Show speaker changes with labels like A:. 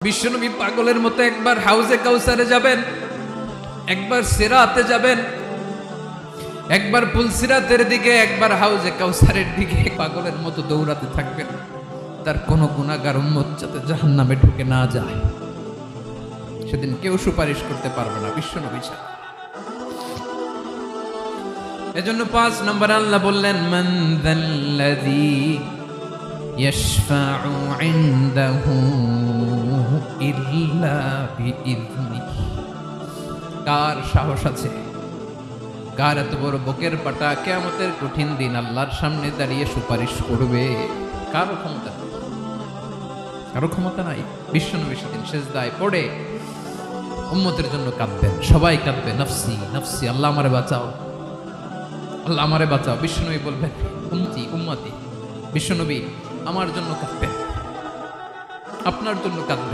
A: বিশ্বনবী পাগলের মতো একবার হাউজে কাউসারে যাবেন, একবার সিরাতে যাবেন, একবার পুলসিরাতের দিকে, একবার হাউজে কাউসারের দিকে পাগলের মতো দৌড়াতে থাকবেন। তার কোন গুনাহগার উম্মত যাতে জাহান্নামে ঢুকে না যায়, সেদিন কেউ সুপারিশ করতে পারবে না বিশ্বনবী ছাড়া। এজন্য ৫ নম্বর আল্লাহ বললেন, মান যাল্লাযী ইয়াশফাউ ইনদাহু ইল্লা বিইযনিহি। কার সাহস আছে, কার এত বড় বুকের পাটা কিয়ামতের কঠিন দিন আল্লাহর সামনে দাঁড়িয়ে সুপারিশ করবে? কারো ক্ষমতা নেই, কারো ক্ষমতা নাই। বিশ্বনবী সেদিন সেজদায় পড়ে উম্মতের জন্য কাঁদবেন, সবাই কাঁদবে, নফসি নফসি, আল্লাহ আমারে বাঁচাও, আল্লাহ আমারে বাঁচাও। বিশ্বনবী বলবেন, উম্মতি উম্মতি। বিশ্বনবী আমার জন্য কাঁদবেন, আপনার জন্য কাঁদবেন।